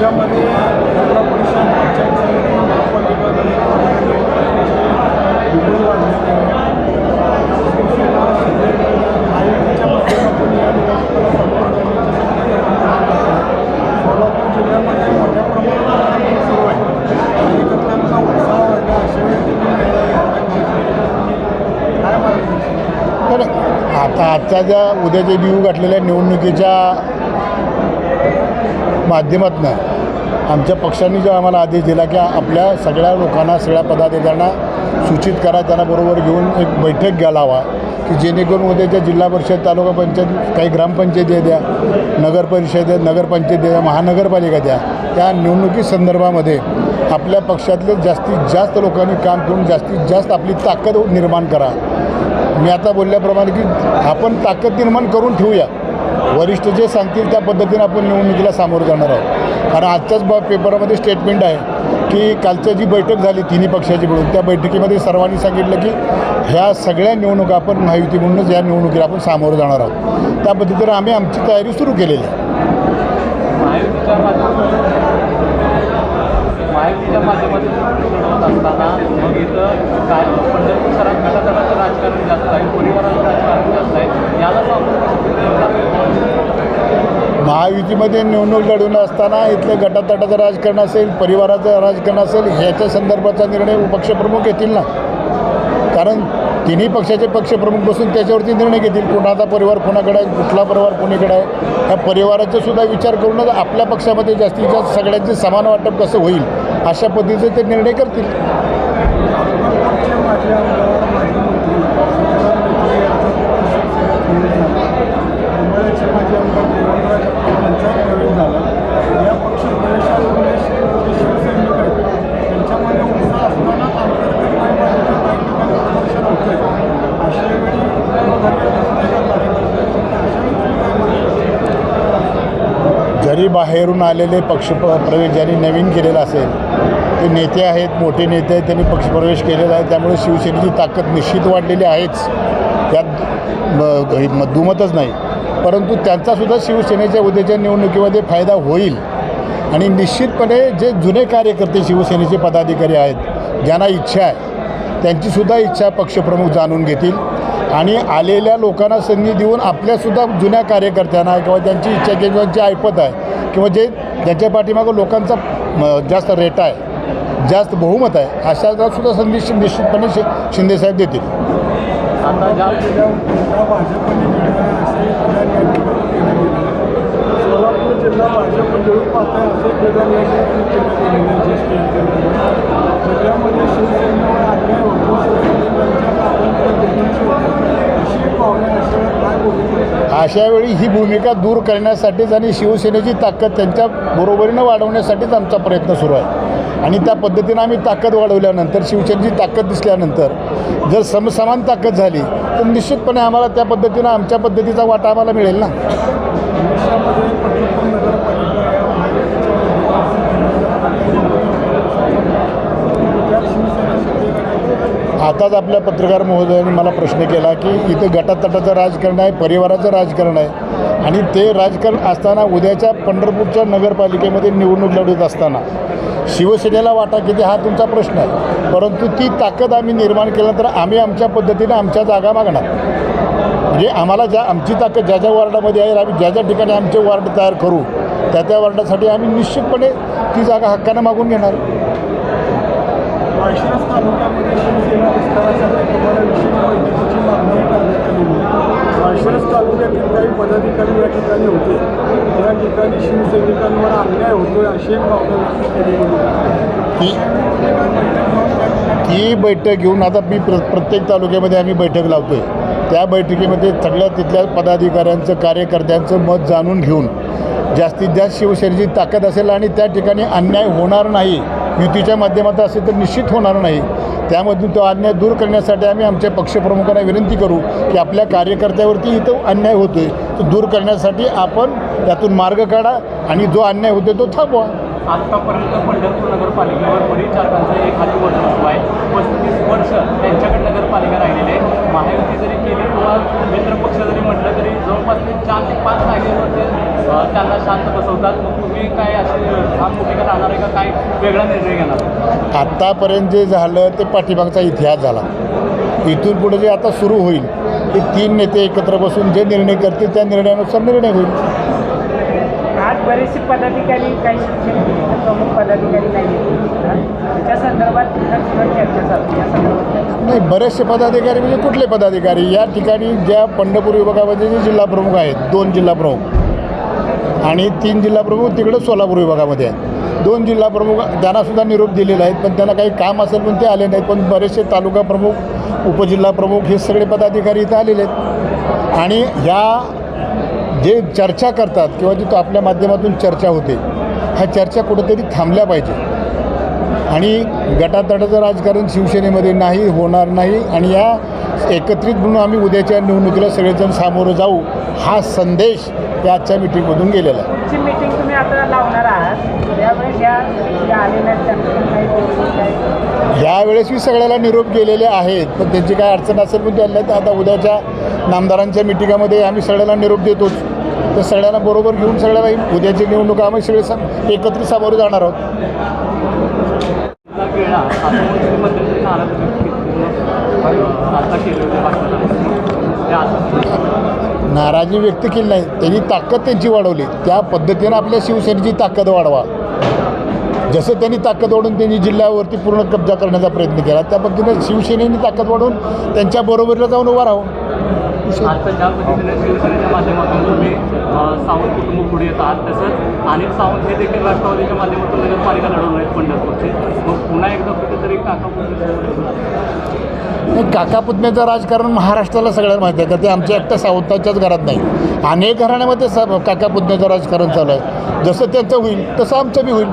राज्यामध्ये जिल्हा परिषद पंचायत समिती महापालिका विपुल वाढलेले आहे. शिवसेना आयोगाच्या माध्यमातून या निवडणुकीला समोर जाण्याची शक्यता सोलापूर जिल्ह्यामध्ये मोठ्या प्रमाणात सुरू आहे. कार्यकर्त्यांचा उत्साह वाढला अशा वेळी काय माहिती? तर आजच्या ज्या उद्याच्या बिहू गाठलेल्या निवडणुकीच्या माध्यमातून आमच्या पक्षांनी जो आम्हाला आदेश दिला की आपल्या सगळ्या लोकांना सगळ्या पदाधिकाऱ्यांना सूचित करा, त्यांना बरोबर घेऊन एक बैठक घ्यायला की जेणेकरून उद्याच्या जिल्हा परिषद तालुका पंचायत काही ग्रामपंचायती द्या, नगर परिषद नगरपंचायत द्या, महानगरपालिका द्या, त्या निवडणुकी संदर्भामध्ये आपल्या पक्षातले जास्तीत जास्त लोकांनी काम करून जास्तीत जास्त आपली ताकद निर्माण करा. मी आता बोलल्याप्रमाणे की आपण ताकद निर्माण करून ठेवूया. वरिष्ठ जे सांगतील त्या पद्धतीने आपण निवडणुकीला सामोरं जाणार आहोत. कारण आजच्याच पेपरामध्ये स्टेटमेंट आहे की कालची जी बैठक झाली तिन्ही पक्षाची मिळून, त्या बैठकीमध्ये सर्वांनी सांगितलं की ह्या सगळ्या निवडणुका आपण महायुती म्हणूनच या निवडणुकीला आपण सामोरं जाणार आहोत. त्या पद्धतीने आम्ही आमची तयारी सुरू केलेली आहे. महायुतीच्या माध्यमातून लढवत असताना मग इथं काय पंढरपूर सरात गटातटाचं राजकारण जास्त आहे, परिवाराचं राजकारण जास्त आहे, याला महायुतीमध्ये निवडणूक लढवून असताना इथलं गटातटाचं राजकारण असेल, परिवाराचं राजकारण असेल, ह्याच्या संदर्भाचा निर्णय पक्षप्रमुख घेतील ना. कारण तिन्ही पक्षाचे पक्षप्रमुख बसून त्याच्यावरती निर्णय घेतील. कोणाचा परिवार कोणाकडे आहे, कुठला परिवार कोणीकडे आहे, या परिवाराचा सुद्धा विचार करूनच आपल्या पक्षामध्ये जास्तीत जास्त सगळ्यांचे समान वाटप कसं होईल अशा पद्धतीचे ते निर्णय करतील. या पक्ष प्रवेशामध्ये शिवसैनिक आहेत त्यांच्यामध्ये उत्साह असताना प्रदर्शन होतं आहे. अशा वेळी जरी बाहेरून आलेले पक्षप्रवेश ज्यांनी नवीन केलेला असेल, ते नेते आहेत, मोठे नेते आहेत, त्यांनी पक्षप्रवेश केलेला आहे. त्यामुळे शिवसेनेची ताकद निश्चित वाढलेली आहेच, त्यात दुमतच नाही. परंतु त्यांचासुद्धा शिवसेनेच्या उद्याच्या निवडणुकीमध्ये फायदा होईल. आणि निश्चितपणे जे जुने कार्यकर्ते शिवसेनेचे पदाधिकारी आहेत, ज्यांना इच्छा आहे, त्यांचीसुद्धा इच्छा पक्षप्रमुख जाणून घेतील आणि आलेल्या लोकांना संधी देऊन आपल्यासुद्धा जुन्या कार्यकर्त्यांना किंवा त्यांची इच्छा किंवा ज्यांची ऐपत आहे किंवा ज्यांच्या पाठीमागं लोकांचा जास्त रेट आहे, जास्त बहुमत आहे, अशासुद्धा संधी निश्चितपणे शिंदेसाहेब देतील. सोलापूर जिल्हा भाजप मिळून पाहत आहे असे जिल्ह्यामध्ये शिवसेनेवर अन्याय होतो, अशा वेळी ही भूमिका दूर करण्यासाठीच आणि शिवसेनेची ताकद त्यांच्या बरोबरीनं वाढवण्यासाठीच आमचा प्रयत्न सुरू आहे. आणि त्या पद्धतीनं आम्ही ताकद वाढवल्यानंतर, शिवसेनेची ताकद दिसल्यानंतर जर समसमान ताकद झाली तर निश्चितपणे आम्हाला त्या पद्धतीनं आमच्या पद्धतीचा वाटा आम्हाला मिळेल ना. आताच आपल्या पत्रकार महोदयांनी मला प्रश्न केला की इथं गटातटाचं राजकारण आहे, परिवाराचं राजकारण आहे आणि ते राजकारण असताना उद्याच्या पंढरपूरच्या नगरपालिकेमध्ये निवडणूक लढवत असताना शिवसेनेला वाटा किती हा तुमचा प्रश्न आहे. परंतु ती ताकद आम्ही निर्माण केल्यानंतर आम्ही आमच्या पद्धतीने आमच्या जागा मागणार. म्हणजे आम्हाला आमची ताकद ज्या वॉर्डामध्ये आहे, आम्ही ज्या ठिकाणी आमचे वॉर्ड तयार करू त्या वॉर्डासाठी आम्ही निश्चितपणे ती जागा हक्कानं मागून घेणार. माळशिरस तालुक्यामध्ये शिवसेना विस्तारासाठी तुम्हाला विशेष बैठकीची मागणी करण्यात आलेली आहे. माळशिरस तालुक्यातील काही पदाधिकारी या ठिकाणी होते, या ठिकाणी शिवसैनिकांवर अन्याय होतोय अशी एक भावना व्यक्त केलेली. ती बैठक घेऊन आता मी प्रत्येक तालुक्यामध्ये आम्ही बैठक लावतो आहे. त्या बैठकीमध्ये सगळ्या तिथल्या पदाधिकाऱ्यांचं, कार्यकर्त्यांचं मत जाणून घेऊन जास्तीत जास्त शिवसेनेची ताकद असेल आणि त्या ठिकाणी अन्याय होणार नाही, युतीच्या माध्यमातून असेल तर निश्चित होणार नाही. त्यामधून तो अन्याय दूर करण्यासाठी आम्ही आमच्या पक्षप्रमुखांना विनंती करू की आपल्या कार्यकर्त्यावरती इथं अन्याय होतो आहे तो दूर करण्यासाठी आपण त्यातून मार्ग काढा आणि जो अन्याय होतो तो थांबवा. आत्तापर्यंत पंढरपूर नगरपालिकेवर परिचारकांचं एक हाती वर्चस्व आहे. 35 वर्ष त्यांच्याकडे नगरपालिका राहिलेली आहे. महायुती जरी केली किंवा मित्रपक्ष जरी म्हटलं तरी जवळपास ते 4 ते 5 जागेवर ते त्यांना शांत बसवतात. मग तुम्ही काय अशी ठाम भूमिका राहणार आहे का, काय वेगळा निर्णय घेणार? आत्तापर्यंत जे झालं ते पाठीमागचा इतिहास झाला. इथून पुढे जे आता सुरू होईल ते 3 नेते एकत्र बसून जे निर्णय करतील त्या निर्णयानुसार निर्णय होईल. आज बरेचसे पदाधिकारी काही शिक्षण प्रमुख पदाधिकारी नाही त्याच्या संदर्भात चर्चा चालते या संदर्भात. नाही, बरेचसे पदाधिकारी म्हणजे कुठले पदाधिकारी? या ठिकाणी ज्या पंढरपूर विभागामध्ये जे जिल्हा प्रमुख आहेत, 2 जिल्हा प्रमुख आणि 3 जिल्हा प्रमुख तिकडं सोलापूर विभागामध्ये आहेत. 2 जिल्हा प्रमुख त्यांनासुद्धा निरोप दिलेला आहे, पण त्यांना काही काम असेल पण ते आले नाहीत. पण बरेचसे तालुका प्रमुख, उपजिल्हा प्रमुख हे सगळे पदाधिकारी इथं आलेले आहेत. आणि ह्या जे चर्चा करतात किंवा जी तो आपल्या माध्यमातून चर्चा होते, ह्या चर्चा कुठंतरी थांबल्या पाहिजे. आणि गटातटाचं राजकारण शिवसेनेमध्ये नाही, होणार नाही. आणि या एकत्रित म्हणून आम्ही उद्याच्या निवडणुकीला सगळेजण सामोरं जाऊ, हा संदेश या आजच्या मिटिंगमधून गेलेला आहे. पुढची मीटिंग तुम्ही आता लावणार आहात त्यावेळेस या आलेल्या काही यावेळेस मी सगळ्याला निरोप गेलेले आहेत, पण त्यांची काय अडचण असेल पण त्यांना तर आता उद्याच्या नामदारांच्या मिटिंगामध्ये आम्ही सगळ्याला निरोप देतोच. तर सगळ्यांना बरोबर घेऊन सगळ्याला उद्याची निवडणुका आम्ही सगळे एकत्रित सामोरे जाणार आहोत. नाराजी व्यक्त केली नाही, त्यांनी ताकद त्यांची वाढवली. त्या पद्धतीनं आपल्या शिवसेनेची ताकद वाढवा. जसं त्यांनी ताकद वाढवून त्यांनी जिल्ह्यावरती पूर्ण कब्जा करण्याचा प्रयत्न केला, त्या पद्धतीनं शिवसेनेने ताकद वाढवून त्यांच्या बरोबरीला जाऊन उभा राहावं. आता ज्या पद्धतीने शिवसेनेच्या माध्यमातून तुम्ही सावंत कुटुंब पुढे येत आहात, तसंच अनिल सावंत हे देखील राष्ट्रवादीच्या माध्यमातून नगरपालिका लढवून आहेत पंढरपूरचे. मग पुन्हा एकदा कुठेतरी काका पुतण्याचं राजकारण महाराष्ट्राला सगळ्यांना माहिती आहे का? ते आमच्या एकट्या सावंताच्याच घरात नाही, अनेक घराण्यामध्ये काका पुतण्याचं राजकारण चालू आहे. जसं त्यांचं होईल तसं आमचं बी होईल.